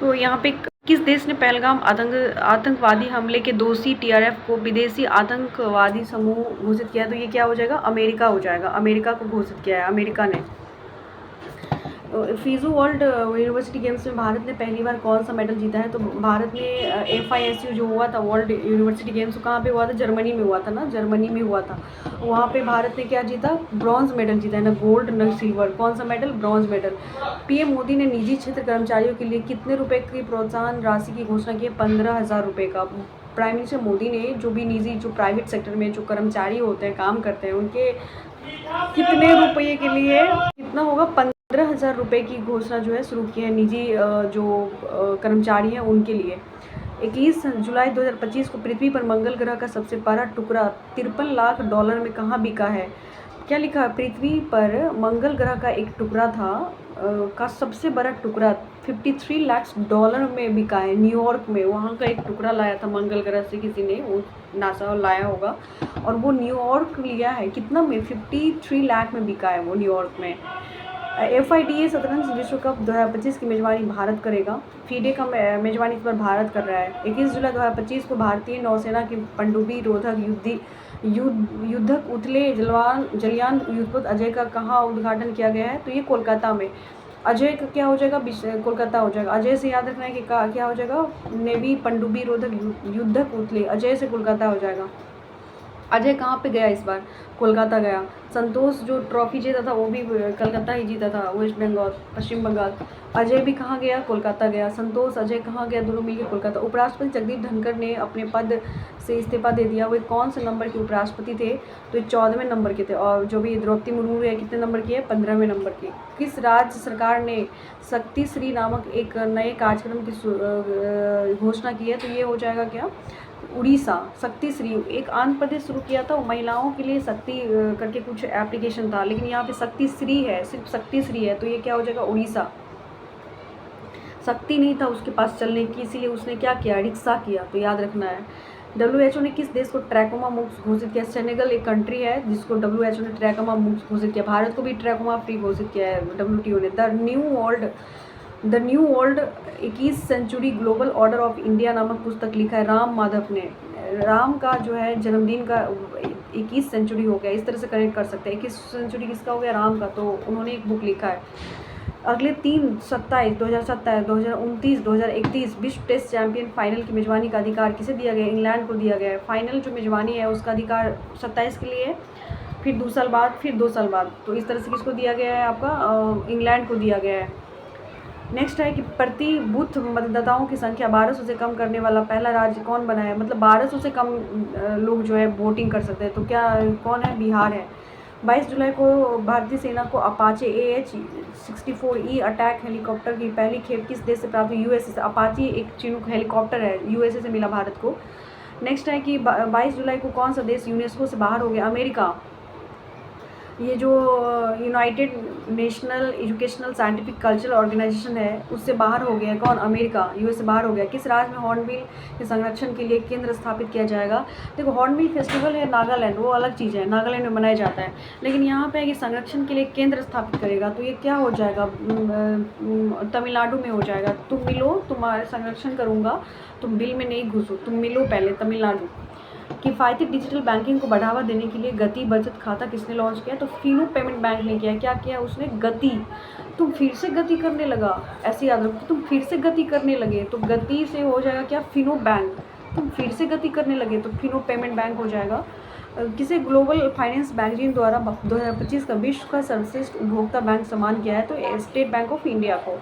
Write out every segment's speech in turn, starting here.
तो यहाँ पे किस देश ने पहलगाम आतंकवादी हमले के दोषी टीआरएफ को विदेशी आतंकवादी समूह घोषित किया? तो ये क्या हो जाएगा? अमेरिका हो जाएगा। अमेरिका को घोषित किया है, अमेरिका ने। फीजू वर्ल्ड यूनिवर्सिटी गेम्स में भारत ने पहली बार कौन सा मेडल जीता है? तो भारत ने FISU जो हुआ था वर्ल्ड यूनिवर्सिटी गेम्स, कहाँ पे हुआ था? जर्मनी में हुआ था ना, जर्मनी में हुआ था। वहाँ पे भारत ने क्या जीता? ब्रॉन्ज मेडल जीता है, ना गोल्ड ना सिल्वर। कौन सा medal? Bronze medal. PM Modi ने निजी क्षेत्र कर्मचारियों के लिए कितने रुपए की प्रोत्साहन राशि की घोषणा की है? 15,000 रुपये का। प्राइम मिनिस्टर मोदी ने जो भी निजी, जो प्राइवेट सेक्टर में जो कर्मचारी होते हैं, काम करते हैं, उनके कितने रुपये के लिए, कितना होगा? 15,000 रुपये की घोषणा जो है शुरू की है निजी जो कर्मचारी हैं उनके लिए। 21 जुलाई 2025 को पृथ्वी पर मंगल ग्रह का सबसे बड़ा टुकड़ा 53 लाख डॉलर में कहाँ बिका है? क्या लिखा है? पृथ्वी पर मंगल ग्रह का एक टुकड़ा था का सबसे बड़ा टुकड़ा 53 लाख डॉलर में बिका है न्यूयॉर्क में। वहाँ का एक टुकड़ा लाया था मंगल ग्रह से किसी ने, वो नासा लाया होगा, और वो न्यूयॉर्क लिया है। कितना में? 53 लाख में बिका है वो न्यूयॉर्क में। FIDA शतरंज विश्व कप 2025 की मेजबानी भारत करेगा। FIDE का मेजबानी इस बार भारत कर रहा है। 21 जुलाई 2025 को भारतीय नौसेना की पनडुब्बी रोधक युद्धक उथले जलयान युद्धपोत अजय का कहाँ उद्घाटन किया गया है? तो ये कोलकाता में। अजय का क्या हो जाएगा? कोलकाता हो जाएगा। अजय से याद रखना है कि क्या हो जाएगा? नेवी पनडुब्बी रोधक युद्धक उथले, अजय से कोलकाता हो जाएगा। अजय कहाँ पे गया इस बार? कोलकाता गया। संतोष जो ट्रॉफी जीता था वो भी कलकत्ता ही जीता था, वेस्ट बंगाल, पश्चिम बंगाल। अजय भी कहाँ गया? कोलकाता गया। संतोष, अजय कहाँ गया? दोनों मिलकर कोलकाता। उपराष्ट्रपति जगदीप धनखड़ ने अपने पद से इस्तीफा दे दिया। वे कौन से नंबर के उपराष्ट्रपति थे? तो ये 14वें नंबर के थे। और जो भी द्रौपदी मुर्मू है, कितने नंबर की है? 15वें नंबर की। किस राज्य सरकार ने शक्ति श्री नामक एक नए कार्यक्रम की घोषणा की है? तो ये हो जाएगा क्या? उड़ीसा। शक्ति श्री एक आंध्र प्रदेश शुरू किया था, महिलाओं के लिए शक्ति करके कुछ एप्लीकेशन था, लेकिन यहाँ पे शक्ति श्री है, सिर्फ शक्ति श्री है। तो ये क्या हो जाएगा? उड़ीसा। शक्ति नहीं था उसके पास चलने की, इसीलिए उसने क्या किया? रिक्शा किया। तो याद रखना है। WHO ने किस देश को ट्रैकोमा मुक्त घोषित किया? सेनेगल एक कंट्री है जिसको WHO ने ट्रैकोमा मुक्त घोषित किया। भारत को भी ट्रैकोमा फ्री घोषित किया है WTO ने। The new world 21 century global order of India नामक पुस्तक लिखा है राम माधव ने। राम का जो है जन्मदिन का 21 सेंचुरी हो गया, इस तरह से कनेक्ट कर सकते हैं। 21 सेंचुरी किसका हो गया? राम का। तो उन्होंने एक बुक लिखा है। अगले 3/27 2027 2029 2031 विश्व टेस्ट चैंपियन फाइनल की मेजबानी का अधिकार किसे दिया गया? इंग्लैंड को दिया गया है। फाइनल जो मेजबानी है उसका अधिकार 27 के लिए, फिर 2 साल बाद, फिर 2 साल बाद। तो इस तरह से किसको दिया गया है? आपका इंग्लैंड को दिया गया है। नेक्स्ट है कि प्रति बूथ मतदाताओं की संख्या 1200 से कम करने वाला पहला राज्य कौन बना है? मतलब 1200 से कम लोग जो है वोटिंग कर सकते हैं। तो क्या कौन है? बिहार है। 22 जुलाई को भारतीय सेना को अपाचे AH-64E अटैक हेलीकॉप्टर की पहली खेप किस देश से प्राप्त हुई? USA से। अपाचे एक चिनूक हेलीकॉप्टर है, USA से मिला भारत को। नेक्स्ट है कि 22 जुलाई को कौन सा देश यूनेस्को से बाहर हो गया? अमेरिका। ये जो united national educational scientific cultural organization है उससे बाहर हो गया। कौन? अमेरिका, US से बाहर हो गया। किस राज्य में हॉर्नबिल के संरक्षण के लिए केंद्र स्थापित किया जाएगा? देखो, हॉर्नबिल फेस्टिवल है नागालैंड, वो अलग चीज़ है, नागालैंड में मनाया जाता है, लेकिन यहाँ पे है कि संरक्षण के लिए केंद्र स्थापित करेगा। तो ये क्या हो जाएगा? तमिलनाडु में हो जाएगा। तुम मिलो, तुम्हारे संरक्षण करूँगा, तुम बिल में नहीं घुसो, तुम मिलो पहले। तमिलनाडु। किफ़ायती डिजिटल बैंकिंग को बढ़ावा देने के लिए गति बचत खाता किसने लॉन्च किया? तो फिनो पेमेंट बैंक ने किया। क्या किया उसने? गति। तुम फिर से गति करने लगा, ऐसे याद रखो, तुम फिर से गति करने लगे तो गति से हो जाएगा क्या? फिनो बैंक। तुम फिर से गति करने लगे तो फिनो पेमेंट बैंक हो जाएगा। किसे ग्लोबल फाइनेंस मैगजीन द्वारा 2025 का विश्व का सर्वश्रेष्ठ उपभोक्ता बैंक सम्मान किया है? तो स्टेट बैंक ऑफ इंडिया को।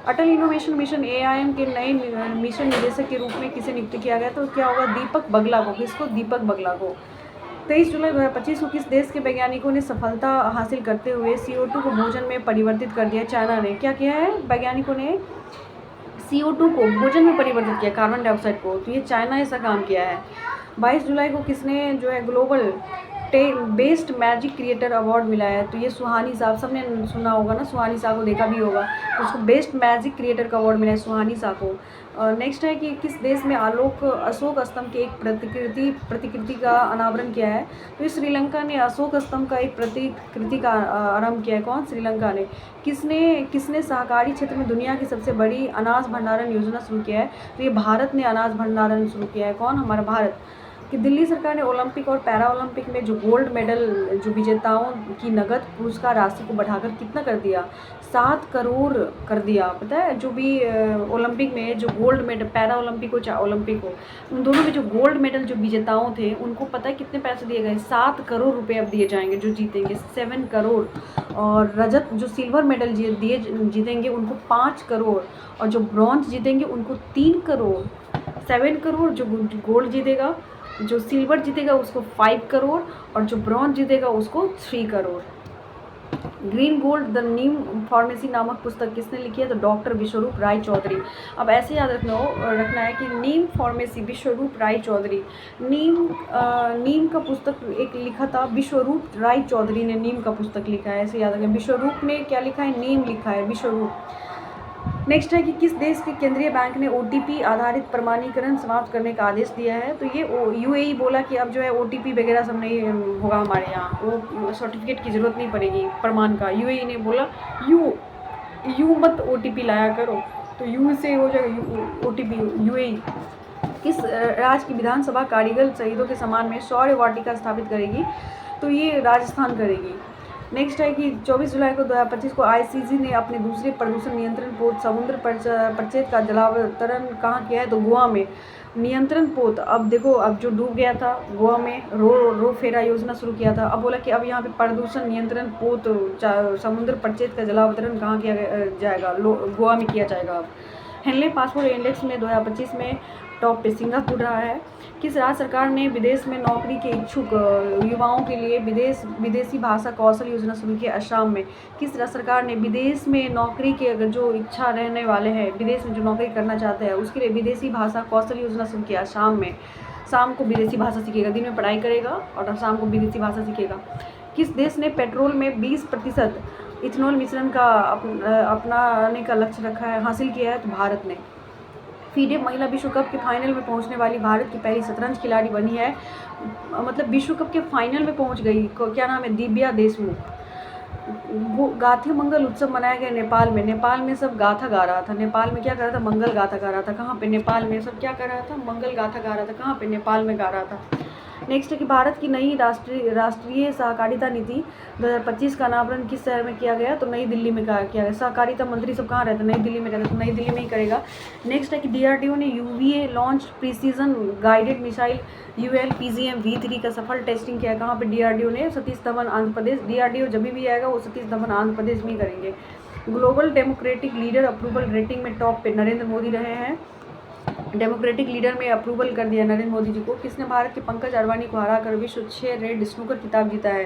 अटल इनोवेशन मिशन AIM के नए मिशन निदेशक के रूप में किसे नियुक्त किया गया? तो क्या होगा? दीपक बगला को। किसको? दीपक बगला को। 23 जुलाई 2025 को किस देश के वैज्ञानिकों ने सफलता हासिल करते हुए CO2 को भोजन में परिवर्तित कर दिया? चाइना ने। क्या किया है वैज्ञानिकों ने? CO2 को भोजन में परिवर्तित किया, कार्बन डाइऑक्साइड को। तो ये चाइना ऐसा काम किया है। 22 जुलाई को किसने जो है global best magic creator award मिला है। तो ये सुहानी साहब, सबने सुना होगा ना, सुहानी साहब को देखा भी होगा, तो उसको बेस्ट मैजिक क्रिएटर का अवार्ड मिला है सुहानी साहब को। नेक्स्ट है कि किस देश में अशोक स्तंभ के एक प्रतिकृति का अनावरण किया है। तो ये श्रीलंका ने अशोक स्तंभ का एक प्रतिकृति का आरंभ किया है। कौन? श्रीलंका ने। किसने सहकारी क्षेत्र में दुनिया की सबसे बड़ी अनाज भंडारण योजना शुरू किया है। तो ये भारत ने अनाज भंडारण शुरू किया है। कौन? हमारा भारत। कि दिल्ली सरकार ने ओलंपिक और पैरा ओलंपिक में जो गोल्ड मेडल जो विजेताओं की नगद पुरस्कार राशि को बढ़ाकर कितना कर दिया? 7 करोड़ कर दिया। पता है, जो भी ओलंपिक में जो गोल्ड मेडल, पैरा ओलंपिक हो चाहे ओलंपिक हो, उन दोनों में जो गोल्ड मेडल जो विजेताओं थे उनको पता है कितने पैसे दिए गए? 7 करोड़ रुपये अब दिए जाएंगे जो जीतेंगे, 7 करोड़। और रजत जो सिल्वर मेडल जीतेंगे उनको 5 करोड़, और जो ब्रॉन्ज जीतेंगे उनको 3 करोड़। 7 करोड़ जो गोल्ड जीतेगा, जो सिल्वर जीतेगा उसको 5 करोड़, और जो ब्रॉन्ज जीतेगा उसको 3 crore. Green gold the Neem pharmacy नामक पुस्तक किसने लिखी है? तो डॉक्टर विश्वरूप राय चौधरी। अब ऐसे याद रखना है कि नीम फार्मेसी विश्वरूप राय चौधरी। नीम का पुस्तक एक लिखा था, विश्वरूप राय चौधरी ने नीम का पुस्तक लिखा है, ऐसे याद रखें। विश्वरूप ने क्या लिखा है? नीम लिखा है, विश्वरूप। नेक्स्ट है कि किस देश के केंद्रीय बैंक ने OTP आधारित प्रमाणीकरण समाप्त करने का आदेश दिया है। तो ये UAE बोला कि अब जो है OTP वगैरह सब नहीं होगा हमारे यहाँ, वो सर्टिफिकेट की ज़रूरत नहीं पड़ेगी प्रमाण का। UAE ने बोला यू मत OTP लाया करो, तो यू से हो जाएगा OTP UAE। किस राज्य की विधानसभा कारगिल शहीदों के सम्मान में शौर्य वाटिका स्थापित करेगी? तो ये राजस्थान करेगी। नेक्स्ट है कि 24 जुलाई को 2025 को ICC ने अपने दूसरे प्रदूषण नियंत्रण पोत समुद्र परिचय का जलावतरण कहाँ किया है? तो गोवा में। नियंत्रण पोत, अब देखो, अब जो डूब गया था गोवा में, रो फेरा योजना शुरू किया था, अब बोला कि अब यहाँ पे प्रदूषण नियंत्रण पोत समुद्र परिचय का जलावतरण कहाँ किया जाएगा? गोवा में किया जाएगा। अब हेनले पासपोर्ट इंडेक्स में 2025 में टॉप पे सिंगापुर रहा है। किस राज्य सरकार ने विदेश में नौकरी के इच्छुक युवाओं के लिए विदेशी भाषा कौशल योजना शुरू की? असम में। किस राज्य सरकार ने विदेश में नौकरी के अगर जो इच्छा रहने वाले हैं, विदेश में जो नौकरी करना चाहते हैं, उसके लिए विदेशी भाषा कौशल योजना शुरू किया? असम में। शाम को विदेशी भाषा सीखेगा, दिन में पढ़ाई करेगा और शाम को विदेशी भाषा सीखेगा। किस देश ने पेट्रोल में 20% इथेनॉल मिश्रण का अपनाने का लक्ष्य रखा है, हासिल किया है? तो भारत ने। फीडे महिला विश्व कप के फाइनल में पहुंचने वाली भारत की पहली शतरंज खिलाड़ी बनी है, मतलब विश्व कप के फाइनल में पहुंच गई। क्या नाम है? दिव्या देशमुख। गाथा मंगल उत्सव मनाया गया नेपाल में। नेपाल में सब गाथा गा रहा था। नेपाल में क्या कर रहा था? मंगल गाथा गा रहा था। कहाँ पे? नेपाल में। सब क्या कर रहा था? मंगल गाथा गा रहा था। कहाँ पे? नेपाल में गा रहा था। नेक्स्ट है कि भारत की नई राष्ट्रीय सहकारिता नीति 2025 का अनावरण किस शहर में किया गया? तो नई दिल्ली में किया गया। सहकारिता मंत्री सब कहाँ रहते? नई दिल्ली में रहते, तो नई दिल्ली में ही करेगा। नेक्स्ट है कि DRDO ने UVA launch precision guided missile ULPGM V3 का सफल टेस्टिंग किया है। कहाँ पे? DRDO ने सतीश धवन आंध्र प्रदेश। DRDO जब भी आएगा वो सतीश धवन आंध्र प्रदेश में ही करेंगे। Global democratic leader approval rating में टॉप पे नरेंद्र मोदी रहे हैं। डेमोक्रेटिक लीडर में अप्रूवल कर दिया नरेंद्र मोदी जी को। किसने भारत के पंकज अडवाणी को हराकर विश्व 6 रेड स्नूकर खिताब जीता है?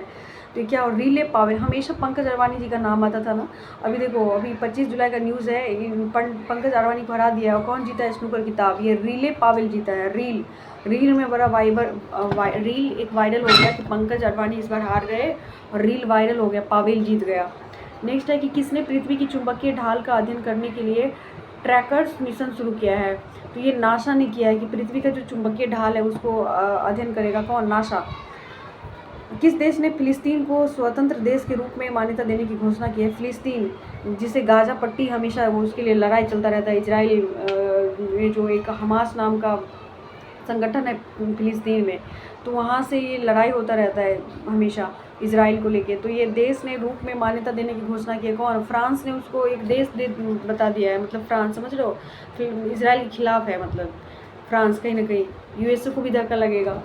तो क्या? और रीले पावेल, हमेशा पंकज अडवाणी जी का नाम आता था ना। अभी देखो, अभी 25 जुलाई का न्यूज़ है, पंकज अडवाणी को हरा दिया। और कौन जीता है स्नूकर खिताब? ये रीले पावेल जीता है। रील में बड़ा रील एक वायरल हो गया कि पंकज अडवाणी इस बार हार गए, और रील वायरल हो गया, पावेल जीत गया। नेक्स्ट है कि किसने पृथ्वी की चुंबकीय ढाल का अध्ययन करने के लिए ट्रैकर्स मिशन शुरू किया है? तो ये नासा ने किया है कि पृथ्वी का जो चुंबकीय ढाल है उसको अध्ययन करेगा। कौन? नासा। किस देश ने फिलिस्तीन को स्वतंत्र देश के रूप में मान्यता देने की घोषणा की है? फिलिस्तीन, जिसे गाजा पट्टी हमेशा वो उसके लिए लड़ाई चलता रहता है। इजराइल में जो एक हमास नाम का संगठन है फिलिस्तीन में, तो वहाँ से ये लड़ाई होता रहता है हमेशा इजराइल को लेके। तो ये देश ने रूप में मान्यता देने की घोषणा की है। कौन? फ्रांस ने उसको एक देश बता दिया है। मतलब फ्रांस, समझ लो, इजराइल के खिलाफ है, मतलब फ्रांस कहीं ना कहीं। USA को भी धक्का लगेगा।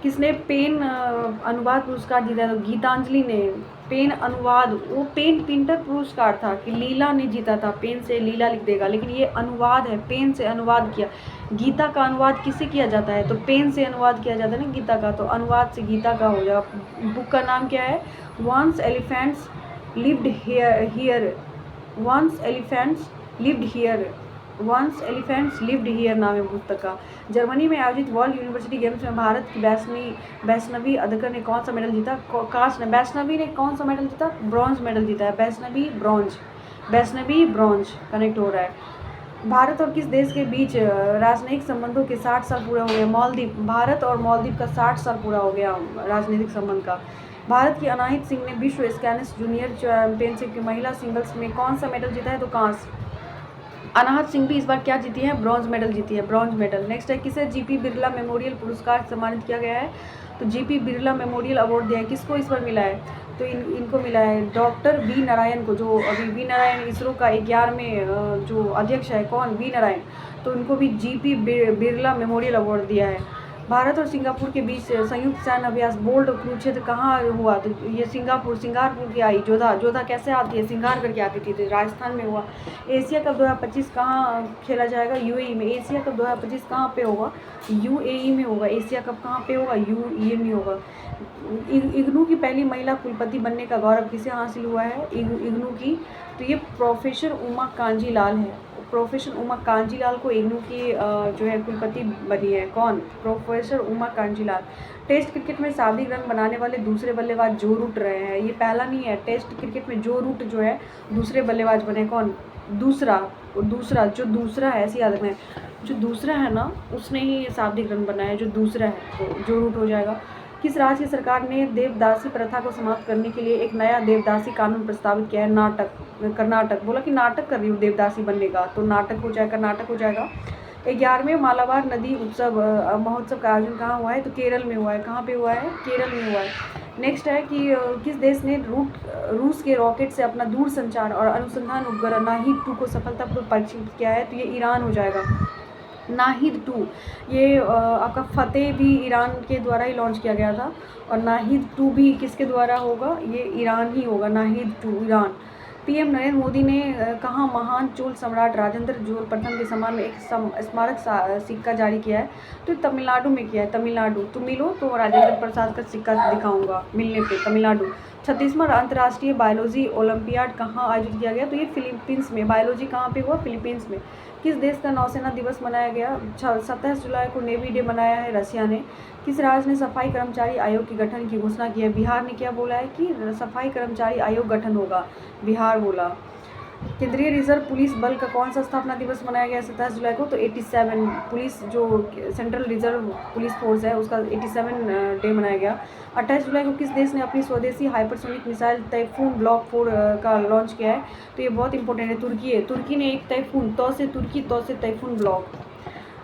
किसने पेन अनुवाद पुरस्कार जीता है? तो गीतांजलि ने। पेन अनुवाद, वो पेन प्रिंटर पुरस्कार था कि लीला ने जीता था। पेन से लीला लिख देगा, लेकिन ये अनुवाद है, पेन से अनुवाद किया। गीता का अनुवाद किससे किया जाता है? तो पेन से अनुवाद किया जाता है ना गीता का, तो अनुवाद से गीता का हो जाएगा। बुक का नाम क्या है? Once elephants lived here once elephants lived here नाम है पुस्तक का। जर्मनी में आयोजित वर्ल्ड यूनिवर्सिटी गेम्स में भारत की वैष्णवी अदकर ने कौन सा मेडल जीता? काश ने वैष्णवी ने कौन सा मेडल जीता? ब्रॉन्ज मेडल जीता है। वैष्णवी ब्रॉन्ज कनेक्ट हो रहा है। भारत और किस देश के बीच राजनयिक संबंधों के 60 साल पूरा हो गया? मालदीव। भारत और मालदीव का 60 साल पूरा हो गया राजनीतिक संबंध का। भारत की अनाहित सिंह ने विश्व स्क्वैश जूनियर चैंपियनशिप की महिला सिंगल्स में कौन सा मेडल जीता है? तो कांस्य। अनाहत सिंह भी इस बार क्या जीती है? ब्रॉन्ज मेडल जीती है, ब्रॉन्ज मेडल। नेक्स्ट है, किसे जीपी बिरला मेमोरियल पुरस्कार सम्मानित किया गया है? तो जीपी बिरला मेमोरियल अवार्ड दिया है। किसको इस बार मिला है? तो इनको मिला है डॉक्टर वी नारायण को, जो अभी वी नारायण इसरो का 11वें जो अध्यक्ष है। कौन? वी नारायण। तो इनको भी जीपी बिरला मेमोरियल अवार्ड दिया है। भारत और सिंगापुर के बीच संयुक्त सैन्य अभ्यास बोल्ट कुरुक्षेत्र कहाँ हुआ? तो ये सिंगापुर की आई। जोधा कैसे आती है? सिंगार करके आती थी, तो राजस्थान में हुआ। एशिया कप 2025 कहाँ खेला जाएगा? यूएई में। एशिया कप 2025 कहाँ पे होगा? यूएई में होगा। एशिया कप कहाँ पे होगा? यूएई में होगा। इग्नू की पहली महिला कुलपति बनने का गौरव किसे हासिल हुआ है? इग्नू की। तो ये प्रोफेसर उमा कांजीलाल है। प्रोफेसर उमा कांजीलाल को इग्नू की जो है कुलपति बनी है। कौन? Professor Uma Kanjilal. Test cricket में सर्वाधिक रन बनाने वाले दूसरे बल्लेबाज जो रूट रहे हैं। ये पहला नहीं है, टेस्ट क्रिकेट में जो रूट जो है दूसरे बल्लेबाज बने। कौन? दूसरा जो दूसरा है, ऐसे याद रखना है, जो दूसरा है ना उसने ही सर्वाधिक रन बनाया है, जो दूसरा है तो जो रूट हो जाएगा। किस राज्य की सरकार ने देवदासी प्रथा को समाप्त करने के लिए एक नया देवदासी कानून प्रस्तावित किया है? कर्नाटक। बोला कि नाटक कर रही हूँ देवदासी बनने का, तो नाटक हो जाएगा, कर्नाटक हो जाएगा। 11वें मालाबार नदी उत्सव महोत्सव का आयोजन कहाँ हुआ है? तो केरल में हुआ है। कहाँ पे हुआ है? केरल में हुआ है। नेक्स्ट है कि किस देश ने रूस के रॉकेट से अपना दूरसंचार और अनुसंधान उपग्रह नाहिद 2 को सफलतापूर्वक परीक्षित किया है? तो ये ईरान हो जाएगा। नाहिद 2 ये आपका फतेह भी ईरान के द्वारा ही लॉन्च किया गया था, और नाहिद 2 भी किसके द्वारा होगा? ये ईरान ही होगा। नाहिद 2 ईरान। पीएम नरेंद्र मोदी ने कहाँ महान चोल सम्राट राजेंद्र चोल प्रथम के सम्मान में एक स्मारक सिक्का जारी किया है? तो तमिलनाडु में किया है। तमिलनाडु। तो मिलो तो राजेंद्र प्रसाद का सिक्का दिखाऊंगा मिलने पे। तमिलनाडु। 36वां अंतर्राष्ट्रीय बायोलॉजी ओलंपियाड कहाँ आयोजित किया गया? तो ये फिलीपींस में। बायोलॉजी कहाँ पे हुआ? फिलीपींस में। किस देश का नौसेना दिवस मनाया गया? 27 जुलाई को नेवी डे मनाया है रसिया ने। किस राज्य ने सफाई कर्मचारी आयोग के गठन की घोषणा की है? बिहार ने क्या बोला है कि सफाई कर्मचारी आयोग गठन होगा? बिहार बोला। केंद्रीय रिजर्व पुलिस बल का कौन सा स्थापना दिवस मनाया गया 27 जुलाई को? तो 87 पुलिस जो सेंट्रल रिजर्व पुलिस फोर्स है उसका 87 डे मनाया गया। 28 जुलाई को किस देश ने अपनी स्वदेशी हाइपरसोनिक मिसाइल टाइफून ब्लॉक 4 का लॉन्च किया है? तो ये बहुत इंपॉर्टेंट है। तुर्की है। तुर्की ने एक टाइफून तो से टाइफून ब्लॉक।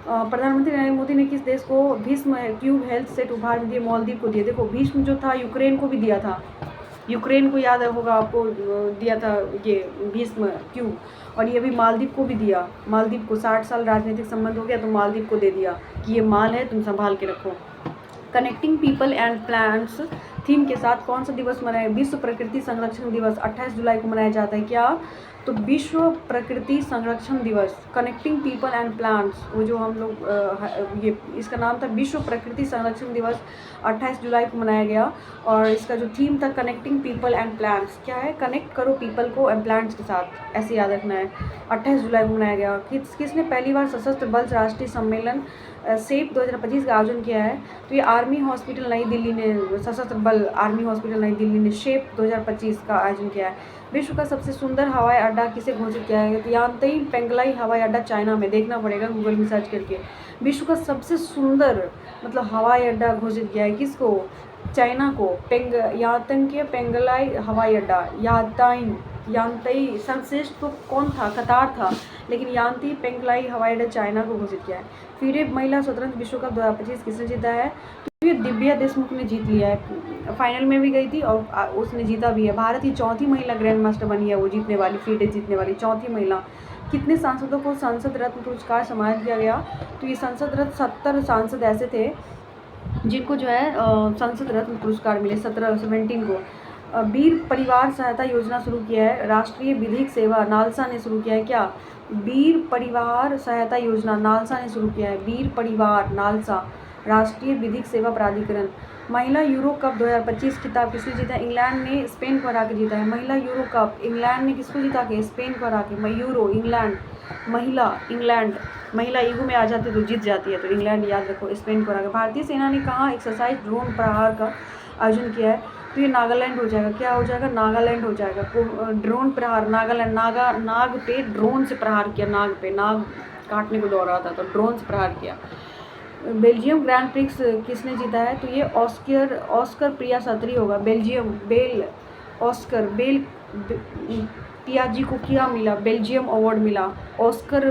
प्रधानमंत्री नरेंद्र मोदी ने किस देश को भीष्म क्यूब हेल्थ सेट उपहार में दिए? मालदीव को दिए। देखो भीष्म जो था यूक्रेन को भी दिया था, यूक्रेन को याद होगा आपको, दिया था ये भीष्म क्यूब, और ये भी मालदीव को भी दिया। मालदीव को 60 साल राजनीतिक संबंध हो गया तो मालदीव को दे दिया कि ये माल है, तुम संभाल के रखो। Connecting people and plants theme के साथ कौन सा दिवस मनाया? विश्व प्रकृति संरक्षण दिवस 28 जुलाई को मनाया जाता है। क्या? तो विश्व प्रकृति संरक्षण दिवस। कनेक्टिंग पीपल एंड प्लांट्स, वो जो हम लोग ये इसका नाम था विश्व प्रकृति संरक्षण दिवस, 28 जुलाई को मनाया गया। और इसका जो थीम था कनेक्टिंग पीपल एंड प्लांट्स, क्या है? कनेक्ट करो पीपल को एंड प्लांट्स के साथ, ऐसे याद रखना है। 28 जुलाई को मनाया गया। किसने पहली बार सशस्त्र बल राष्ट्रीय सम्मेलन सेप 2025 का आयोजन किया है? तो ये आर्मी हॉस्पिटल नई दिल्ली ने, सशस्त्र बल आर्मी हॉस्पिटल नई दिल्ली ने शेप 2025 का आयोजन किया है। विश्व का सबसे सुंदर हवाई अड्डा किसे घोषित किया है? तो यांतई पेंगलाई हवाई अड्डा चाइना में, देखना पड़ेगा गूगल में सर्च करके। विश्व का सबसे सुंदर मतलब हवाई अड्डा घोषित किया है किसको? चाइना को। यांतई पेंगलाई हवाई अड्डा। यांतई सर्वश्रेष्ठ तो कौन था? कतार था, लेकिन यांती पेंगलाई हवाई अड्डा चाइना को घोषित किया है। फीडे महिला स्वतंत्र विश्व कप 2025 किसने जीता है? तो ये दिव्या देशमुख ने जीत लिया है। फाइनल में भी गई थी और उसने जीता भी है। भारत की चौथी महिला ग्रैंड मास्टर बनी है, वो जीतने वाली, फीडे जीतने वाली चौथी महिला। कितने सांसदों को संसद रत्न पुरस्कार सम्मानित किया गया? तो ये संसद रत्न 70 सांसद ऐसे थे जिनको जो है संसद रत्न पुरस्कार मिले, 17 को। वीर परिवार सहायता योजना शुरू किया है राष्ट्रीय विधिक सेवा नालसा ने शुरू किया है। क्या? वीर परिवार सहायता योजना नालसा ने शुरू किया है। वीर परिवार नालसा, राष्ट्रीय विधिक सेवा प्राधिकरण। महिला यूरो कप 2025 खिताब किसने जीता? इंग्लैंड ने स्पेन को हरा के जीता है। महिला यूरो कप इंग्लैंड ने किसको जीता के? स्पेन को हरा के। यूरो इंग्लैंड, महिला इंग्लैंड, महिला ईगो में आ जाती है तो जीत जाती है, तो इंग्लैंड याद रखो, स्पेन को हरा के। भारतीय सेना ने कहाँ एक्सरसाइज ड्रोन प्रहार का आयोजन किया है? तो ये नागालैंड हो जाएगा। क्या हो जाएगा? नागालैंड हो जाएगा। ड्रोन प्रहार नागालैंड, नाग पे ड्रोन से प्रहार किया, नाग पे, नाग काटने को दौड़ रहा था तो ड्रोन से प्रहार किया। बेल्जियम ग्रैंड प्रिक्स किसने जीता है? तो ये ऑस्कर पियासात्री होगा। बेल्जियम पियाजी को क्या मिला? बेल्जियम अवार्ड मिला। ऑस्कर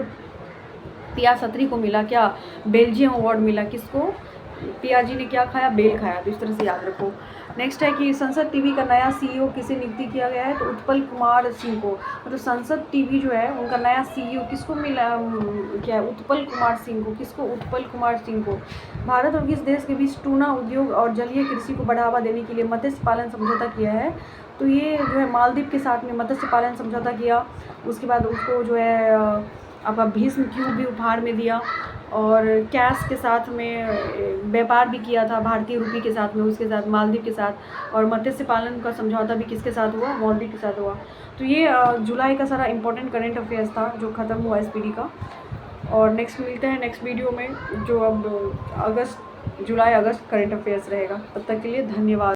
पियासात्री को मिला क्या? बेल्जियम अवार्ड मिला। किसको? पियाजी ने क्या खाया? बेल खाया। तो इस तरह से याद रखो। नेक्स्ट है कि संसद टीवी का नया सीईओ किसे नियुक्ति किया गया है? तो उत्पल कुमार सिंह को। मतलब संसद टीवी जो है उनका नया सीईओ किसको मिला? क्या है? उत्पल कुमार सिंह को। किसको? उत्पल कुमार सिंह को। भारत और किस देश के बीच टूना उद्योग और जलीय कृषि को बढ़ावा देने के लिए मत्स्य पालन समझौता किया है? तो ये जो है मालदीव के साथ में मत्स्य पालन समझौता किया। उसके बाद उसको जो है आपका भीष्म क्यूब भी उपहार में दिया, और कैश के साथ में व्यापार भी किया था, भारतीय रुपये के साथ में, उसके साथ मालदीव के साथ। और मत्स्य पालन का समझौता भी किसके साथ हुआ? मालदीव के साथ हुआ। तो ये जुलाई का सारा इंपॉर्टेंट करेंट अफेयर्स था जो ख़त्म हुआ SPD का। और नेक्स्ट मिलते हैं नेक्स्ट वीडियो में, जो अब जुलाई अगस्त करेंट अफेयर्स रहेगा। तब तक के लिए धन्यवाद।